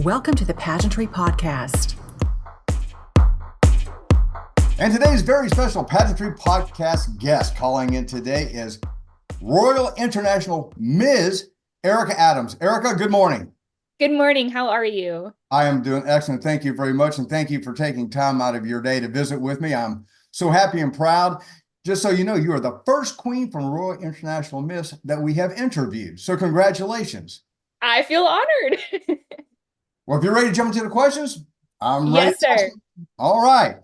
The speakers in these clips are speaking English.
Welcome to the Pageantry PodCast. And today's very special Pageantry Podcast guest calling in today is Royal International Ms. Ericka Adams. Ericka, good morning. Good morning. How are you? I am doing excellent. Thank you very much. And thank you for taking time out of your day to visit with me. I'm so happy and proud. Just so you know, you are the first queen from Royal International Miss that we have interviewed. So congratulations. I feel honored. Well, if you're ready to jump into the questions, I'm ready. Yes, sir. All right.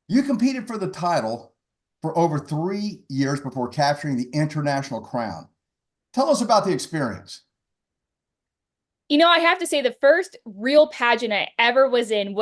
You competed for the title for over 3 years before capturing the international crown. Tell us about the experience. You know, I have to say the first real pageant I ever was in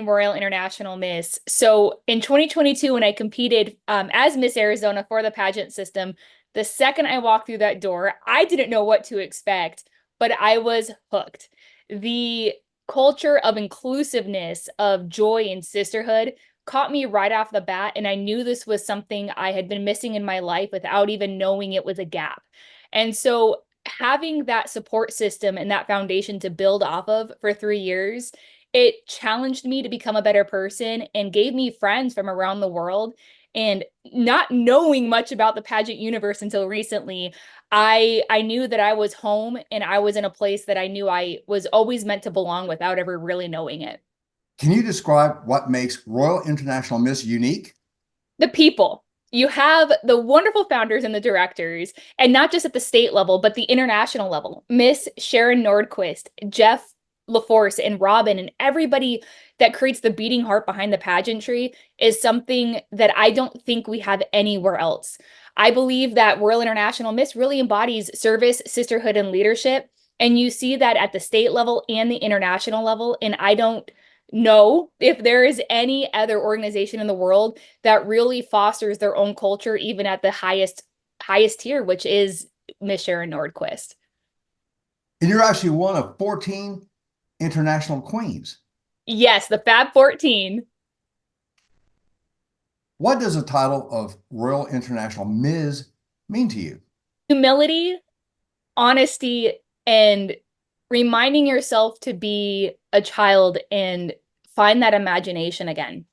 Royal International Miss. So in 2022, when I competed as Miss Arizona for the pageant system, the second I walked through that door, I didn't know what to expect, but I was hooked. The culture of inclusiveness, of joy and sisterhood caught me right off the bat, and I knew this was something I had been missing in my life without even knowing it was a gap. And so having that support system and that foundation to build off of for 3 years, it challenged me to become a better person and gave me friends from around the world. And not knowing much about the pageant universe until recently, I knew that I was home and I was in a place that I knew I was always meant to belong without ever really knowing it. Can you describe what makes Royal International Miss unique? The people. You have the wonderful founders and the directors, and not just at the state level, but the international level. Miss Sharon Nordquist, Jeff LaForce, and Robin, and everybody that creates the beating heart behind the pageantry is something that I don't think we have anywhere else. I believe that Royal International Miss really embodies service, sisterhood, and leadership. And you see that at the state level and the international level. And I don't know if there is any other organization in the world that really fosters their own culture, even at the highest tier, which is Miss Sharon Nordquist. And you're actually one of 14 international queens. Yes, the Fab 14. What does the title of Royal International Ms. mean to you? Humility, honesty, and reminding yourself to be a child and find that imagination again.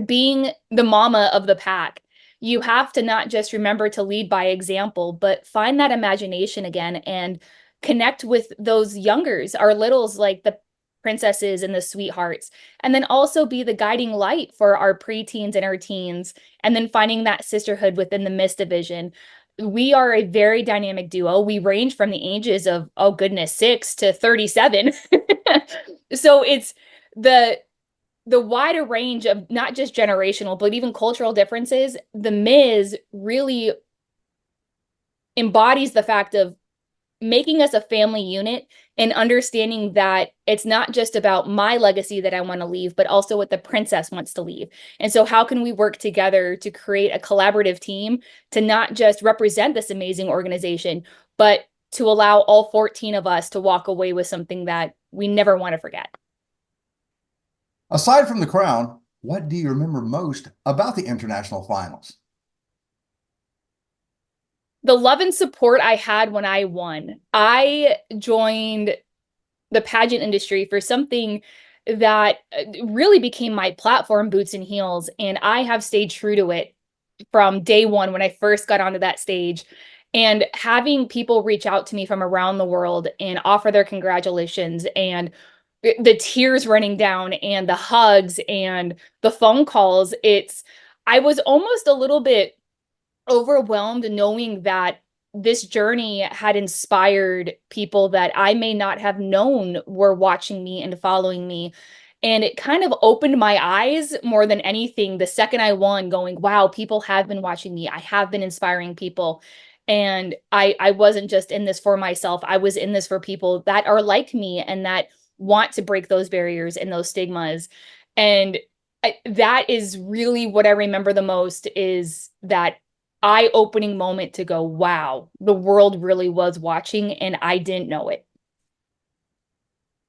Being the mama of the pack, you have to not just remember to lead by example, but find that imagination again and connect with those youngers, our littles, like the princesses and the sweethearts, and then also be the guiding light for our preteens and our teens, and then finding that sisterhood within the Miss division. We are a very dynamic duo. We range from the ages of, oh goodness, 6 to 37. So it's the wider range of not just generational, but even cultural differences. The Ms. really embodies the fact of making us a family unit and understanding that it's not just about my legacy that I want to leave, but also what the princess wants to leave. And so how can we work together to create a collaborative team to not just represent this amazing organization, but to allow all 14 of us to walk away with something that we never want to forget. Aside from the crown, what do you remember most about the international finals? The love and support I had when I won. I joined the pageant industry for something that really became my platform, Boots and Heels, and I have stayed true to it from day one when I first got onto that stage. And having people reach out to me from around the world and offer their congratulations, and the tears running down and the hugs and the phone calls, I was almost a little bit overwhelmed knowing that this journey had inspired people that I may not have known were watching me and following me. And it kind of opened my eyes more than anything the second I won, going, wow, people have been watching me. I have been inspiring people. And I wasn't just in this for myself. I was in this for people that are like me and that want to break those barriers and those stigmas. And that is really what I remember the most, is that eye-opening moment to go, wow, the world really was watching and I didn't know it.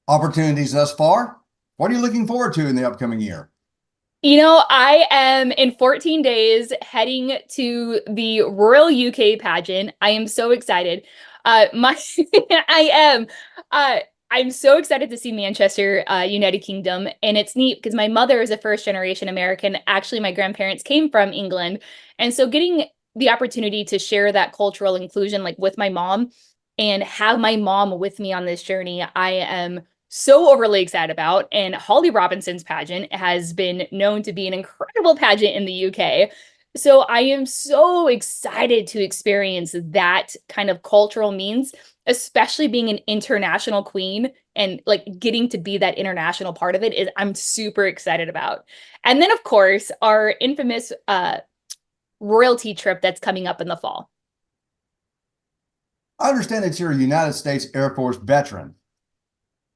Opportunities thus far? What are you looking forward to in the upcoming year? I am in 14 days heading to the Royal UK pageant. I am so excited. My I am. Uh, I'm so excited to see Manchester, United Kingdom, and it's neat because my mother is a first generation American. Actually, my grandparents came from England, and so getting the opportunity to share that cultural inclusion, like with my mom, and have my mom with me on this journey, I am so overly excited about. And Holly Robinson's pageant has been known to be an incredible pageant in the UK. So I am so excited to experience that kind of cultural means, especially being an international queen and like getting to be that international part of it is I'm super excited about. And then of course, our infamous royalty trip that's coming up in the fall. I understand that you're a United States Air Force veteran.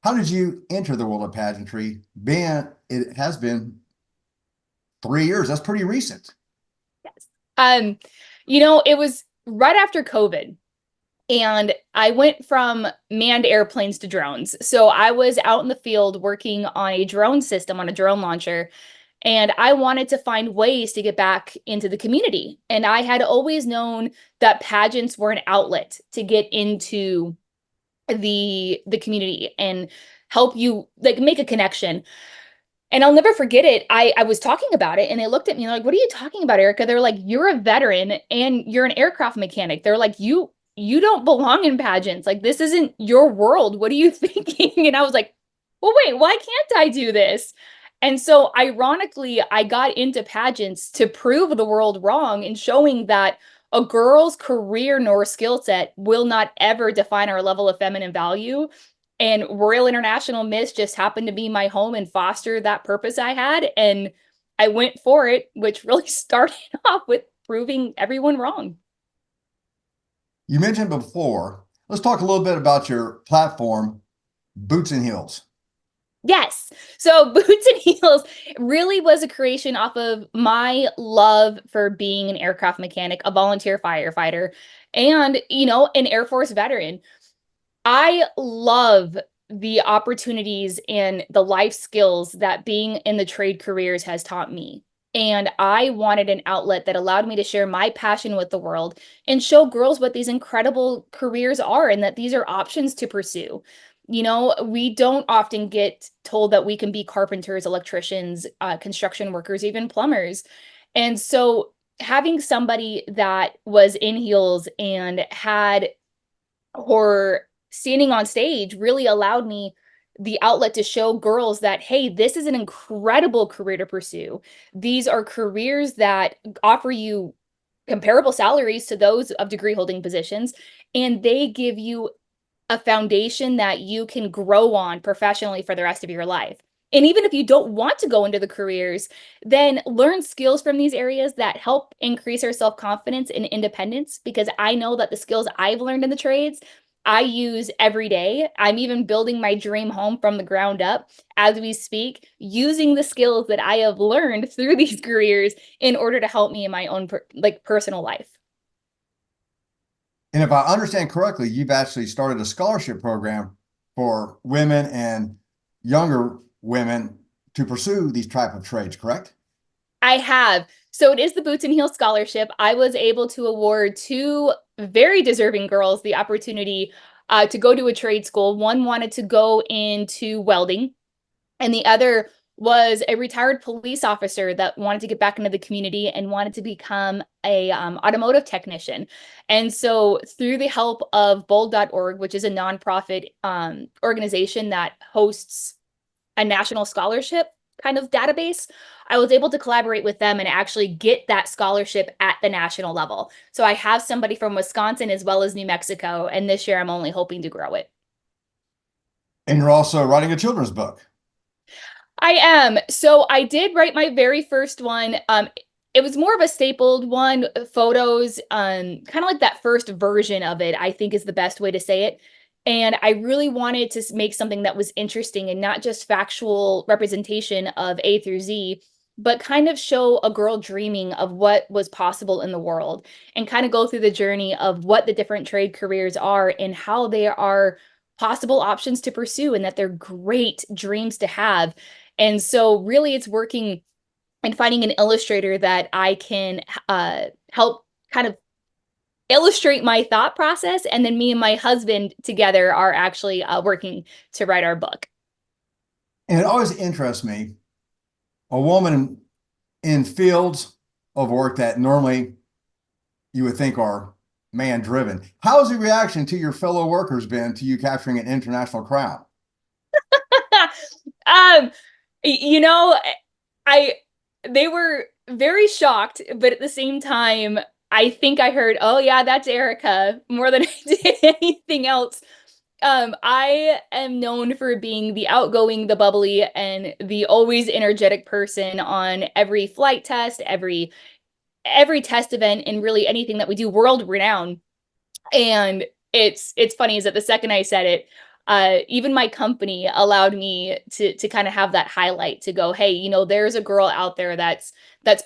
How did you enter the world of pageantry? It has been 3 years. That's pretty recent. Yes. It was right after COVID. And I went from manned airplanes to drones. So I was out in the field working on a drone system, on a drone launcher, and I wanted to find ways to get back into the community. And I had always known that pageants were an outlet to get into the community and help you like make a connection. And I'll never forget it. I was talking about it and they looked at me like, what are you talking about, Ericka? They're like, you're a veteran and you're an aircraft mechanic. They're like, you don't belong in pageants. Like, this isn't your world. What are you thinking? And I was like, well, wait, why can't I do this? And so ironically, I got into pageants to prove the world wrong and showing that a girl's career nor skill set will not ever define our level of feminine value. And Royal International Miss just happened to be my home and foster that purpose I had. And I went for it, which really started off with proving everyone wrong. You mentioned before, let's talk a little bit about your platform, Boots and Heels. Yes. So Boots and Heels really was a creation off of my love for being an aircraft mechanic, a volunteer firefighter, and, an Air Force veteran. I love the opportunities and the life skills that being in the trade careers has taught me. And I wanted an outlet that allowed me to share my passion with the world and show girls what these incredible careers are and that these are options to pursue. We don't often get told that we can be carpenters, electricians, construction workers, even plumbers. And so having somebody that was in heels and had her standing on stage really allowed me the outlet to show girls that, hey, this is an incredible career to pursue. These are careers that offer you comparable salaries to those of degree holding positions, and they give you a foundation that you can grow on professionally for the rest of your life. And even if you don't want to go into the careers, then learn skills from these areas that help increase our self-confidence and independence, because I know that the skills I've learned in the trades, I use every day. I'm even building my dream home from the ground up as we speak, using the skills that I have learned through these careers in order to help me in my own personal life. And if I understand correctly, you've actually started a scholarship program for women and younger women to pursue these type of trades, correct? I have. So it is the Boots and Heels Scholarship. I was able to award two very deserving girls the opportunity to go to a trade school. One wanted to go into welding, and the other was a retired police officer that wanted to get back into the community and wanted to become a automotive technician. And so through the help of bold.org, which is a nonprofit organization that hosts a national scholarship kind of database, I was able to collaborate with them and actually get that scholarship at the national level. So I have somebody from Wisconsin as well as New Mexico, and this year I'm only hoping to grow it. And you're also writing a children's book. I am. So I did write my very first one. It was more of a stapled one, photos, kind of like that first version of it, I think is the best way to say it. And I really wanted to make something that was interesting and not just factual representation of A through Z, but kind of show a girl dreaming of what was possible in the world and kind of go through the journey of what the different trade careers are and how they are possible options to pursue and that they're great dreams to have. And so really it's working and finding an illustrator that I can help kind of illustrate my thought process. And then me and my husband together are actually working to write our book. And it always interests me, a woman in fields of work that normally you would think are man driven. How has the reaction to your fellow workers been to you capturing an international crowd? um, you know, I they were very shocked, but at the same time, I think I heard, "Oh yeah, that's Ericka," more than I did anything else. I am known for being the outgoing, the bubbly, and the always energetic person on every flight test, every test event, and really anything that we do, world renowned. And it's funny is that the second I said it, even my company allowed me to kind of have that highlight to go, hey, you know, there's a girl out there that's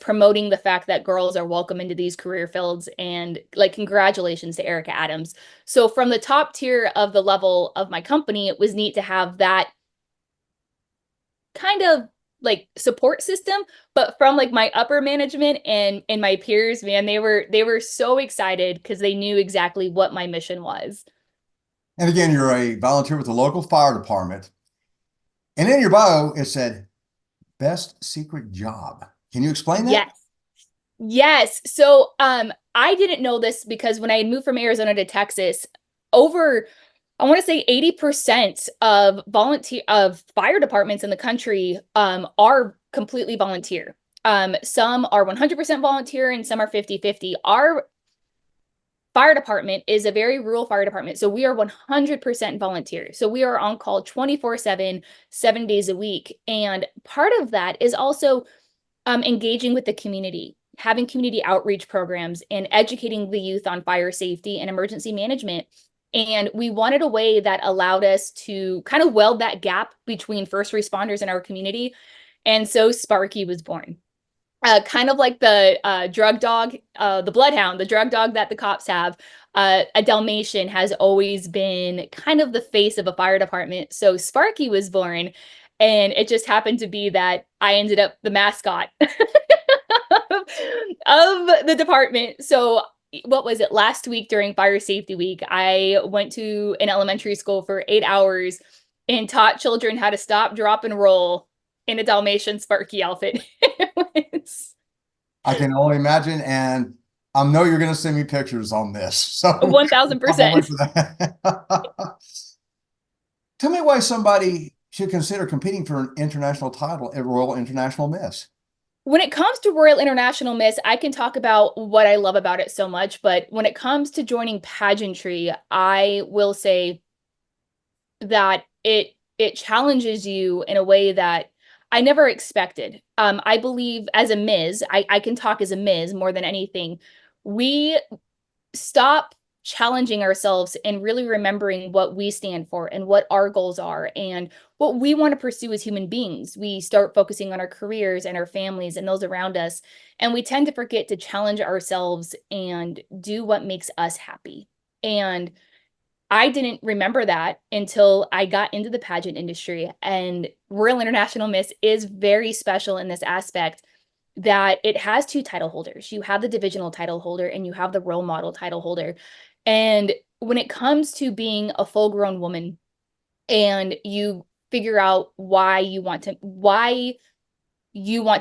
promoting the fact that girls are welcome into these career fields, and like congratulations to Ericka Adams. So from the top tier of the level of my company, it was neat to have that kind of like support system, but from like my upper management and my peers, man, they were so excited because they knew exactly what my mission was. And again, you're a volunteer with the local fire department. And in your bio, it said best secret job. Can you explain that? Yes. Yes. So I didn't know this because when I had moved from Arizona to Texas, over I want to say 80% of fire departments in the country are completely volunteer. Some are 100% volunteer and some are 50-50. Our fire department is a very rural fire department. So we are 100% volunteer. So we are on call 24/7, 7 days a week. And part of that is also engaging with the community, having community outreach programs, and educating the youth on fire safety and emergency management. And we wanted a way that allowed us to kind of weld that gap between first responders and our community. And so Sparky was born. Kind of like the drug dog, the bloodhound, the drug dog that the cops have. A Dalmatian has always been kind of the face of a fire department. So Sparky was born, and it just happened to be that I ended up the mascot of the department. So what was it, last week during Fire Safety Week, I went to an elementary school for 8 hours and taught children how to stop, drop, and roll in a Dalmatian Sparky outfit. I can only imagine. And I know you're going to send me pictures on this. So 1000%. Tell me why somebody should consider competing for an international title at Royal International Miss. When it comes to Royal International Miss, I can talk about what I love about it so much, but when it comes to joining pageantry, I will say that it challenges you in a way that I never expected. I believe as a Ms., I can talk as a Ms. more than anything. We stop challenging ourselves and really remembering what we stand for and what our goals are and what we want to pursue as human beings. We start focusing on our careers and our families and those around us. And we tend to forget to challenge ourselves and do what makes us happy. And I didn't remember that until I got into the pageant industry. And Royal International Miss is very special in this aspect that it has two title holders. You have the divisional title holder and you have the role model title holder. And when it comes to being a full-grown woman and you figure out why you want to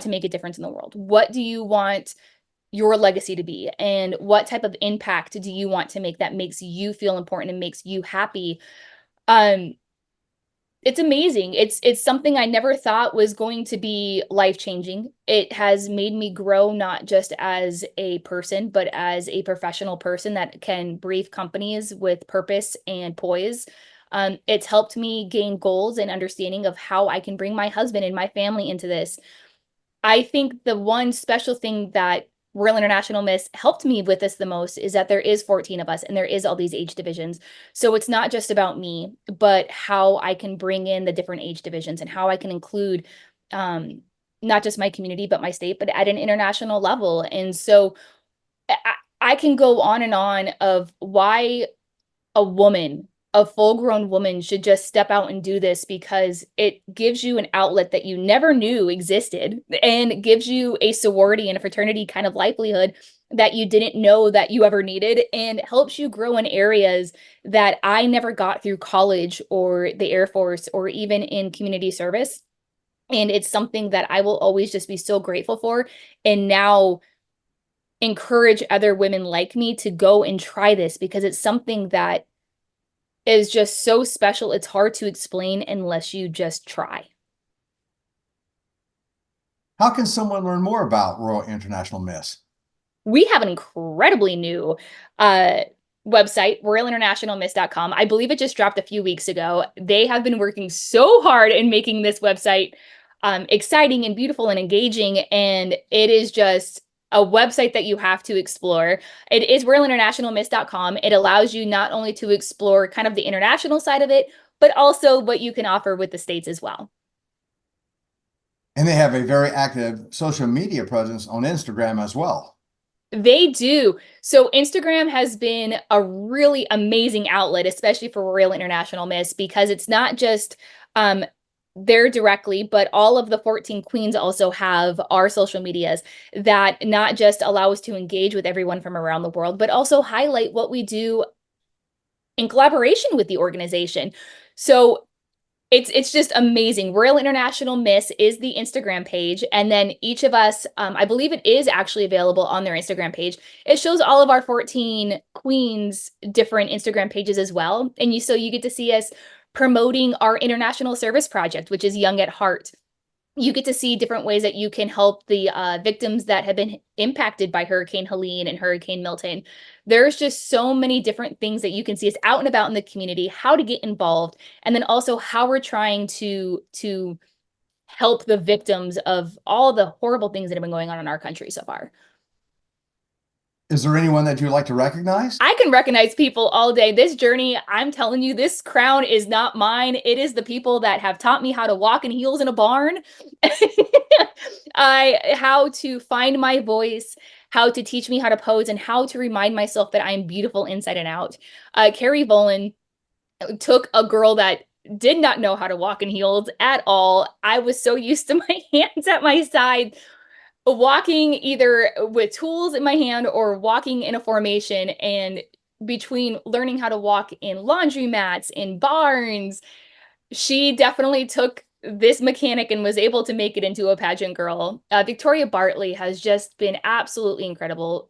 make a difference in the world, what do you want your legacy to be, and what type of impact do you want to make that makes you feel important and makes you happy? It's amazing. It's something I never thought was going to be life-changing. It has made me grow not just as a person, but as a professional person that can brief companies with purpose and poise. It's helped me gain goals and understanding of how I can bring my husband and my family into this. I think the one special thing that Royal International Miss helped me with this the most is that there is 14 of us and there is all these age divisions. So it's not just about me, but how I can bring in the different age divisions and how I can include not just my community, but my state, but at an international level. And so I can go on and on of why a woman a full-grown woman should just step out and do this, because it gives you an outlet that you never knew existed, and gives you a sorority and a fraternity kind of livelihood that you didn't know that you ever needed, and helps you grow in areas that I never got through college or the Air Force or even in community service. And it's something that I will always just be so grateful for, and now encourage other women like me to go and try this, because it's something that is just so special. It's hard to explain unless you just try. How can someone learn more about Royal International Miss? We have an incredibly new website, royalinternationalmiss.com. I believe it just dropped a few weeks ago. They have been working so hard in making this website exciting and beautiful and engaging, and it is just a website that you have to explore. It is royalinternationalmiss.com. It allows you not only to explore kind of the international side of it, but also what you can offer with the States as well. And they have a very active social media presence on Instagram as well. They do. So Instagram has been a really amazing outlet, especially for Royal International Miss, because it's not just there directly, but all of the 14 queens also have our social medias that not just allow us to engage with everyone from around the world, but also highlight what we do in collaboration with the organization. So it's just amazing. Royal International Miss is the Instagram page. And then each of us, I believe it is actually available on their Instagram page. It shows all of our 14 queens different Instagram pages as well. And so you get to see us promoting our international service project, which is Young at Heart. You get to see different ways that you can help the victims that have been impacted by Hurricane Helene and Hurricane Milton. There's just so many different things that you can see us out and about in the community, how to get involved, and then also how we're trying to help the victims of all the horrible things that have been going on in our country so far. Is there anyone that you'd like to recognize? I can recognize people all day. This journey, I'm telling you, this crown is not mine. It is the people that have taught me how to walk in heels in a barn, how to find my voice, how to teach me how to pose, and how to remind myself that I am beautiful inside and out. Carrie Volan took a girl that did not know how to walk in heels at all. I was so used to my hands at my side, walking either with tools in my hand or walking in a formation, and between learning how to walk in laundromats, in barns, she definitely took this mechanic and was able to make it into a pageant girl. Victoria Bartley has just been absolutely incredible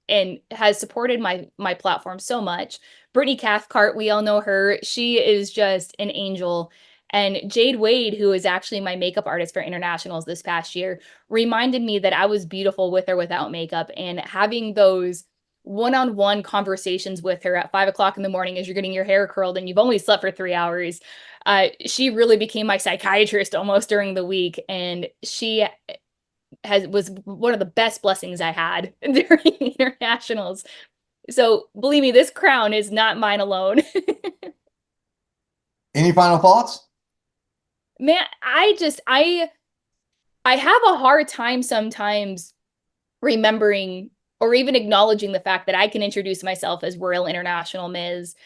and has supported my platform so much. Brittany Cathcart, we all know her. She is just an angel. And Jade Wade, who is actually my makeup artist for internationals this past year, reminded me that I was beautiful with or without makeup. And having those one-on-one conversations with her at 5 o'clock in the morning as you're getting your hair curled and you've only slept for 3 hours, she really became my psychiatrist almost during the week. And she was one of the best blessings I had during internationals. So believe me, this crown is not mine alone. Any final thoughts? Man, I have a hard time sometimes remembering or even acknowledging the fact that I can introduce myself as Royal International Ms.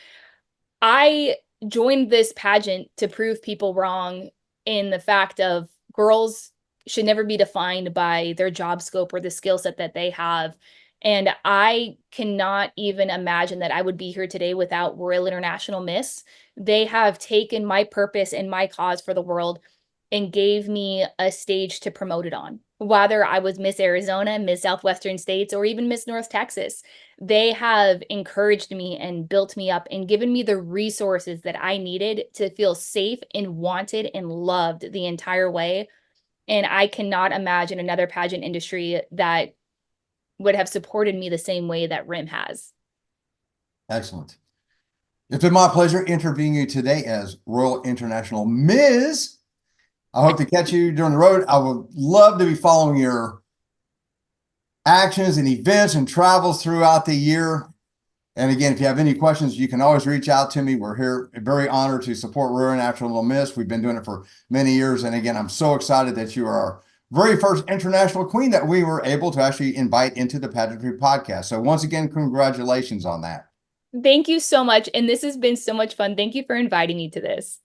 I joined this pageant to prove people wrong in the fact of girls should never be defined by their job scope or the skill set that they have. And I cannot even imagine that I would be here today without Royal International Miss. They have taken my purpose and my cause for the world and gave me a stage to promote it on. Whether I was Miss Arizona, Miss Southwestern States, or even Miss North Texas, they have encouraged me and built me up and given me the resources that I needed to feel safe and wanted and loved the entire way. And I cannot imagine another pageant industry that would have supported me the same way that RIM has. Excellent. It's been my pleasure interviewing you today as Royal International Ms. I hope to catch you during the road. I would love to be following your actions and events and travels throughout the year. And again, if you have any questions, you can always reach out to me. We're here, very honored to support Royal International Miss. We've been doing it for many years. And again, I'm so excited that you are our very first international queen that we were able to actually invite into the Pageantry podcast. So once again, congratulations on that. Thank you so much. And this has been so much fun. Thank you for inviting me to this.